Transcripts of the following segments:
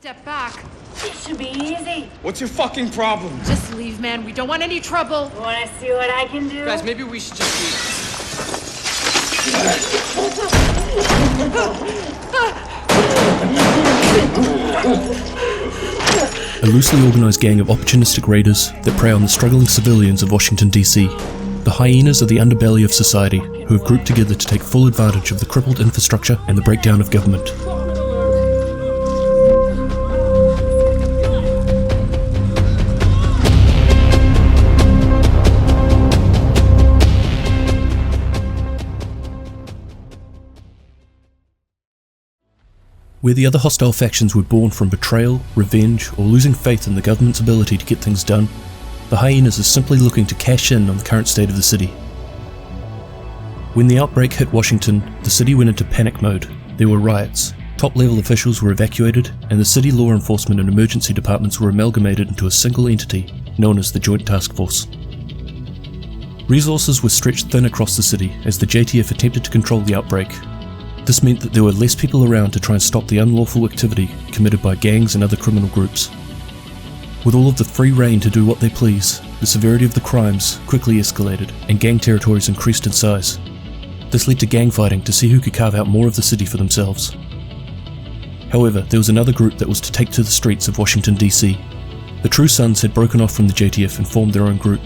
Step back. It should be easy. What's your fucking problem? Just leave, man. We don't want any trouble. Wanna see what I can do? Guys, maybe we should just leave. A loosely organised gang of opportunistic raiders that prey on the struggling civilians of Washington, D.C. The Hyenas are the underbelly of society, who have grouped together to take full advantage of the crippled infrastructure and the breakdown of government. Where the other hostile factions were born from betrayal, revenge, or losing faith in the government's ability to get things done, the Hyenas are simply looking to cash in on the current state of the city. When the outbreak hit Washington, the city went into panic mode. There were riots, top-level officials were evacuated, and the city law enforcement and emergency departments were amalgamated into a single entity known as the Joint Task Force. Resources were stretched thin across the city as the JTF attempted to control the outbreak. This meant that there were less people around to try and stop the unlawful activity committed by gangs and other criminal groups. With all of the free rein to do what they please, the severity of the crimes quickly escalated and gang territories increased in size. This led to gang fighting to see who could carve out more of the city for themselves. However, there was another group that was to take to the streets of Washington, D.C. The True Sons had broken off from the JTF and formed their own group.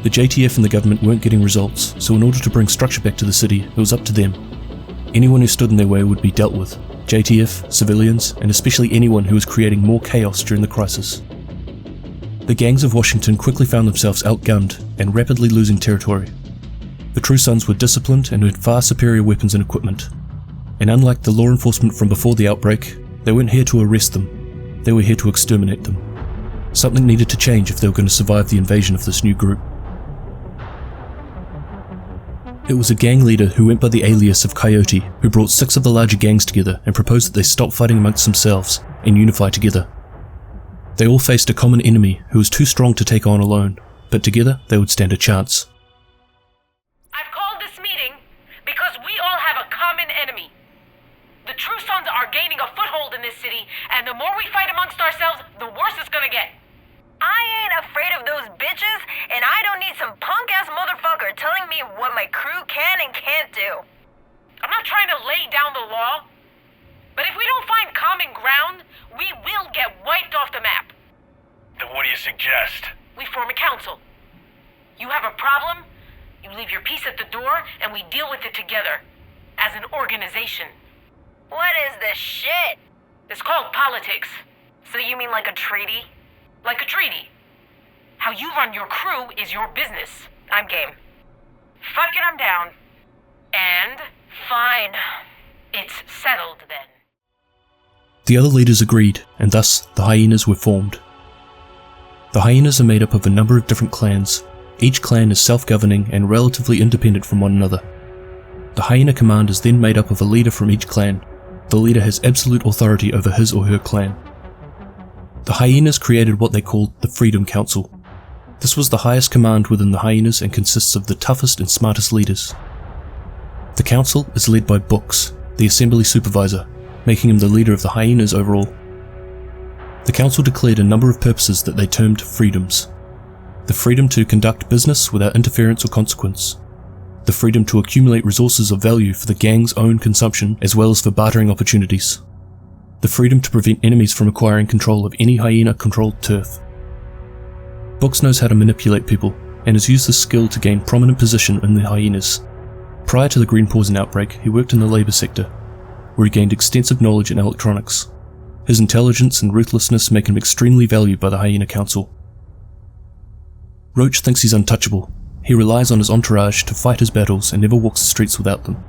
The JTF and the government weren't getting results, so in order to bring structure back to the city, it was up to them. Anyone who stood in their way would be dealt with, JTF, civilians, and especially anyone who was creating more chaos during the crisis. The gangs of Washington quickly found themselves outgunned and rapidly losing territory. The True Sons were disciplined and had far superior weapons and equipment. And unlike the law enforcement from before the outbreak, they weren't here to arrest them, they were here to exterminate them. Something needed to change if they were going to survive the invasion of this new group. It was a gang leader who went by the alias of Coyote who brought 6 of the larger gangs together and proposed that they stop fighting amongst themselves and unify together. They all faced a common enemy who was too strong to take on alone, but together they would stand a chance. I've called this meeting because we all have a common enemy. The True Sons are gaining a foothold in this city, and the more we fight amongst ourselves, the worse it's gonna get. I ain't afraid of those bitches, and I don't need some punk-ass motherfucker telling me what my crew can and can't do. I'm not trying to lay down the law, but if we don't find common ground, we will get wiped off the map. Then what do you suggest? We form a council. You have a problem, you leave your piece at the door, and we deal with it together, as an organization. What is this shit? It's called politics. So you mean like a treaty? Like a treaty. How you run your crew is your business. I'm game. Fuck it, I'm down. And? Fine. It's settled then. The other leaders agreed, and thus the Hyenas were formed. The Hyenas are made up of a number of different clans. Each clan is self-governing and relatively independent from one another. The Hyena command is then made up of a leader from each clan. The leader has absolute authority over his or her clan. The Hyenas created what they called the Freedom Council. This was the highest command within the Hyenas and consists of the toughest and smartest leaders. The council is led by Books, the assembly supervisor, making him the leader of the Hyenas overall. The council declared a number of purposes that they termed freedoms. The freedom to conduct business without interference or consequence. The freedom to accumulate resources of value for the gang's own consumption as well as for bartering opportunities. The freedom to prevent enemies from acquiring control of any Hyena-controlled turf. Books knows how to manipulate people, and has used this skill to gain prominent position in the Hyenas. Prior to the Green Poison outbreak, he worked in the labour sector, where he gained extensive knowledge in electronics. His intelligence and ruthlessness make him extremely valued by the Hyena Council. Roach thinks he's untouchable. He relies on his entourage to fight his battles and never walks the streets without them.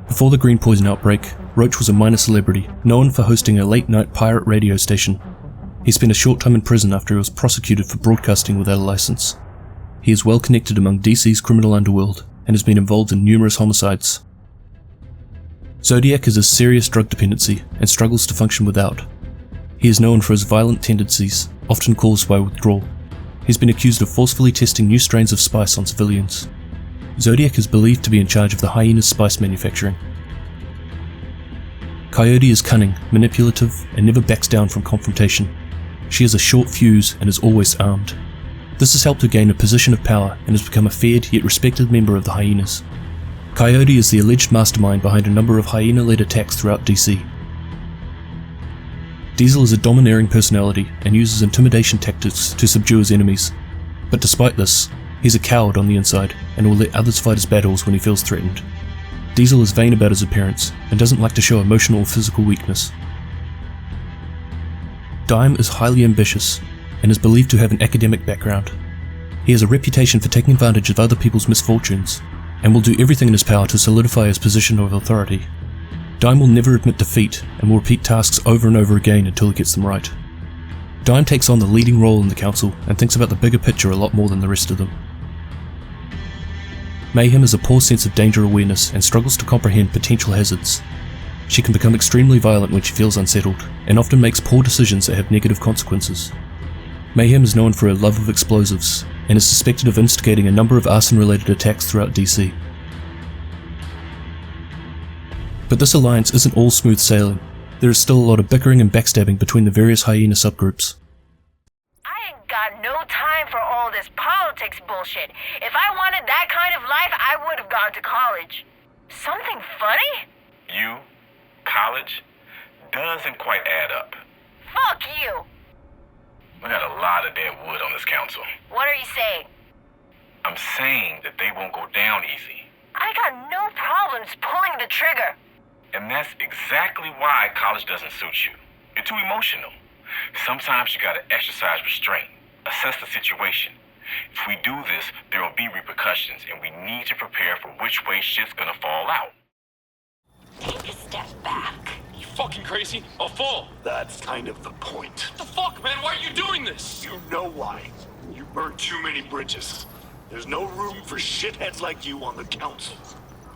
Before the Green Poison outbreak, Roach was a minor celebrity, known for hosting a late-night pirate radio station. He spent a short time in prison after he was prosecuted for broadcasting without a license. He is well connected among DC's criminal underworld, and has been involved in numerous homicides. Zodiac has a serious drug dependency, and struggles to function without. He is known for his violent tendencies, often caused by withdrawal. He's been accused of forcefully testing new strains of spice on civilians. Zodiac is believed to be in charge of the Hyena's spice manufacturing. Coyote is cunning, manipulative, and never backs down from confrontation. She has a short fuse and is always armed. This has helped her gain a position of power and has become a feared yet respected member of the Hyenas. Coyote is the alleged mastermind behind a number of hyena-led attacks throughout DC. Diesel is a domineering personality and uses intimidation tactics to subdue his enemies. But despite this, he's a coward on the inside and will let others fight his battles when he feels threatened. Diesel is vain about his appearance and doesn't like to show emotional or physical weakness. Dime is highly ambitious and is believed to have an academic background. He has a reputation for taking advantage of other people's misfortunes and will do everything in his power to solidify his position of authority. Dime will never admit defeat and will repeat tasks over and over again until he gets them right. Dime takes on the leading role in the council and thinks about the bigger picture a lot more than the rest of them. Mayhem has a poor sense of danger awareness and struggles to comprehend potential hazards. She can become extremely violent when she feels unsettled, and often makes poor decisions that have negative consequences. Mayhem is known for her love of explosives, and is suspected of instigating a number of arson-related attacks throughout DC. But this alliance isn't all smooth sailing. There is still a lot of bickering and backstabbing between the various hyena subgroups. I ain't got no time for all this politics bullshit. If I wanted that kind of life, I would have gone to college. Something funny? You? College? Doesn't quite add up. Fuck you! We got a lot of dead wood on this council. What are you saying? I'm saying that they won't go down easy. I got no problems pulling the trigger. And that's exactly why college doesn't suit you. You're too emotional. Sometimes you gotta exercise restraint, assess the situation. If we do this, there will be repercussions, and we need to prepare for which way shit's gonna fall out. Take a step back. You fucking crazy? I'll fall. That's kind of the point. What the fuck, man? Why are you doing this? You know why. You burned too many bridges. There's no room for shitheads like you on the council.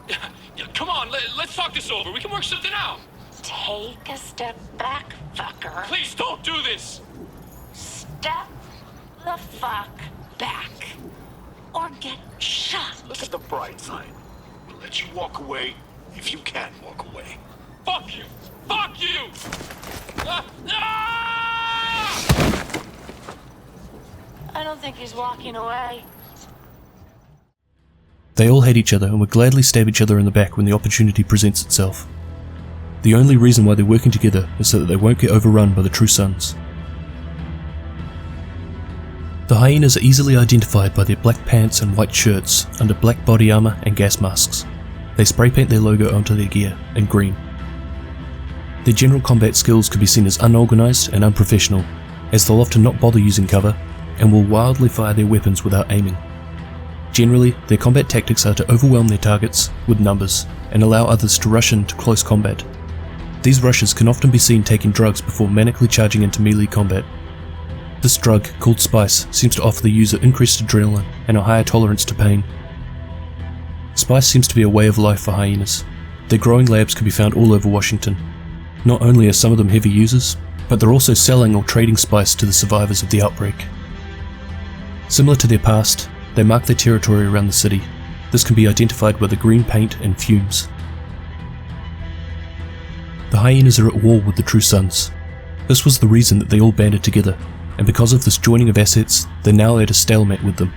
Yeah, come on, let's talk this over. We can work something out. Take a step back, fucker. Please don't do this. Step the fuck back. Or get shot. Look at the bright side. We'll let you walk away if you can walk away. Fuck you! Fuck you! I don't think he's walking away. They all hate each other and would gladly stab each other in the back when the opportunity presents itself. The only reason why they're working together is so that they won't get overrun by the True Sons. The Hyenas are easily identified by their black pants and white shirts under black body armor and gas masks. They spray paint their logo onto their gear in green. Their general combat skills can be seen as unorganized and unprofessional, as they'll often not bother using cover and will wildly fire their weapons without aiming. Generally, their combat tactics are to overwhelm their targets with numbers and allow others to rush into close combat. These rushers can often be seen taking drugs before manically charging into melee combat. This drug, called Spice, seems to offer the user increased adrenaline and a higher tolerance to pain. Spice seems to be a way of life for hyenas. Their growing labs can be found all over Washington. Not only are some of them heavy users, but they're also selling or trading Spice to the survivors of the outbreak. Similar to their past, they mark their territory around the city. This can be identified by the green paint and fumes. The Hyenas are at war with the True Sons. This was the reason that they all banded together, and because of this joining of assets, they're now at a stalemate with them.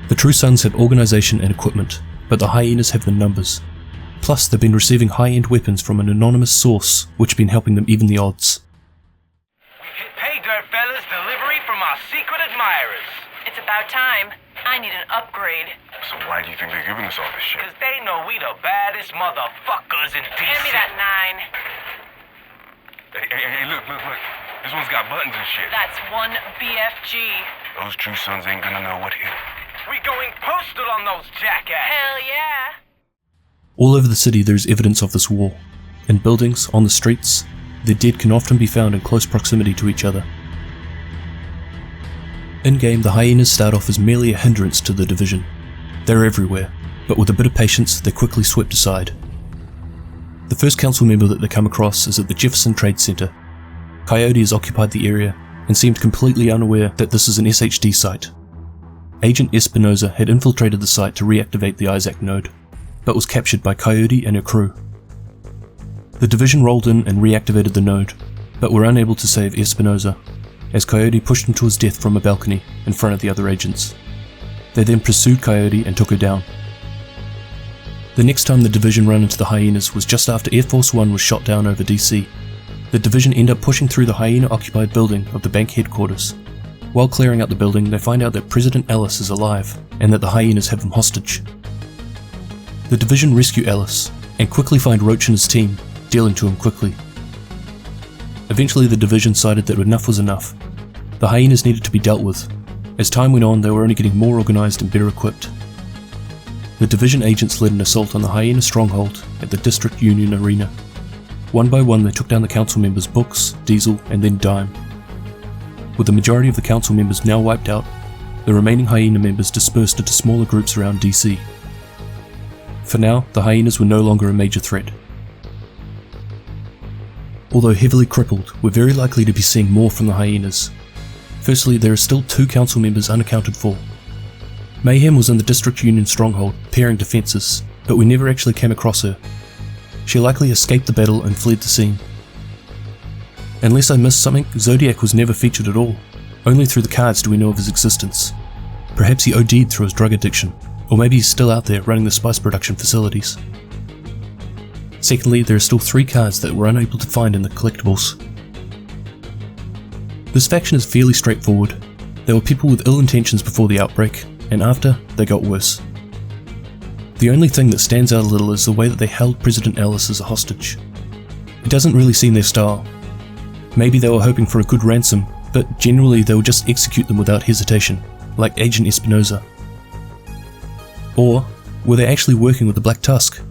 The True Sons have organization and equipment, but the Hyenas have the numbers. Plus, they've been receiving high-end weapons from an anonymous source, which have been helping them even the odds. Hey, Dirt Fellas, delivery from our secret admirers. It's about time. I need an upgrade. So why do you think they're giving us all this shit? Cause they know we the baddest motherfuckers in DC. Hand me that 9. Hey, look. This one's got buttons and shit. That's one BFG. Those True Sons ain't gonna know what hit. We going postal on those jackasses. Hell yeah. All over the city there is evidence of this war. In buildings, on the streets, their dead can often be found in close proximity to each other. In-game, the Hyenas start off as merely a hindrance to the division. They're everywhere, but with a bit of patience, they're quickly swept aside. The first council member that they come across is at the Jefferson Trade Center. Coyote has occupied the area and seemed completely unaware that this is an SHD site. Agent Espinoza had infiltrated the site to reactivate the Isaac node, but was captured by Coyote and her crew. The division rolled in and reactivated the node, but were unable to save Espinosa, as Coyote pushed him to his death from a balcony in front of the other agents. They then pursued Coyote and took her down. The next time the division ran into the Hyenas was just after Air Force One was shot down over DC. The division end up pushing through the Hyena-occupied building of the bank headquarters. While clearing out the building, they find out that President Ellis is alive, and that the Hyenas have him hostage. The division rescue Ellis, and quickly find Roach and his team, dealing to him quickly. Eventually the division decided that enough was enough. The Hyenas needed to be dealt with. As time went on, they were only getting more organised and better equipped. The division agents led an assault on the Hyena stronghold at the District Union Arena. One by one they took down the council members Books, Diesel and then Dime. With the majority of the council members now wiped out, the remaining Hyena members dispersed into smaller groups around DC. For now, the Hyenas were no longer a major threat. Although heavily crippled, we're very likely to be seeing more from the Hyenas. Firstly, there are still 2 council members unaccounted for. Mayhem was in the District Union stronghold, repairing defences, but we never actually came across her. She likely escaped the battle and fled the scene. Unless I missed something, Zodiac was never featured at all. Only through the cards do we know of his existence. Perhaps he OD'd through his drug addiction, or maybe he's still out there running the spice production facilities. Secondly, there are still 3 cards that we're unable to find in the collectibles. This faction is fairly straightforward. They were people with ill intentions before the outbreak, and after, they got worse. The only thing that stands out a little is the way that they held President Ellis as a hostage. It doesn't really seem their style. Maybe they were hoping for a good ransom, but generally they would just execute them without hesitation, like Agent Espinosa. Or, were they actually working with the Black Tusk?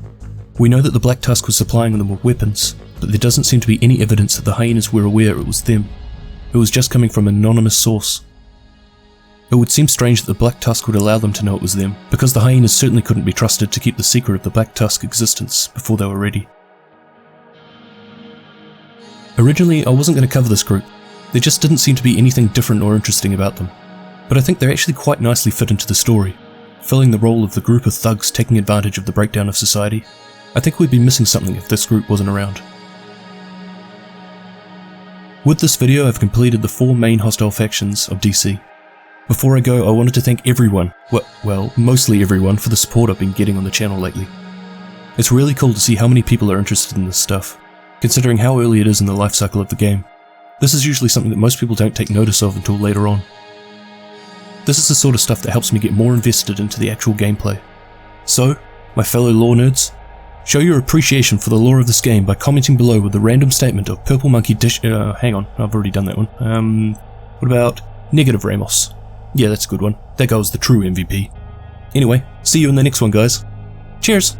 We know that the Black Tusk was supplying them with weapons, but there doesn't seem to be any evidence that the Hyenas were aware it was them. It was just coming from an anonymous source. It would seem strange that the Black Tusk would allow them to know it was them, because the Hyenas certainly couldn't be trusted to keep the secret of the Black Tusk existence before they were ready. Originally, I wasn't going to cover this group. There just didn't seem to be anything different or interesting about them. But I think they actually quite nicely fit into the story, filling the role of the group of thugs taking advantage of the breakdown of society. I think we'd be missing something if this group wasn't around. With this video, I've completed the 4 main hostile factions of DC. Before I go, I wanted to thank everyone, well, mostly everyone, for the support I've been getting on the channel lately. It's really cool to see how many people are interested in this stuff, considering how early it is in the life cycle of the game. This is usually something that most people don't take notice of until later on. This is the sort of stuff that helps me get more invested into the actual gameplay. So, my fellow lore nerds, show your appreciation for the lore of this game by commenting below with the random statement of Purple Monkey hang on, I've already done that one. What about Negative Ramos? Yeah, that's a good one. That guy was the true MVP. Anyway, see you in the next one, guys. Cheers!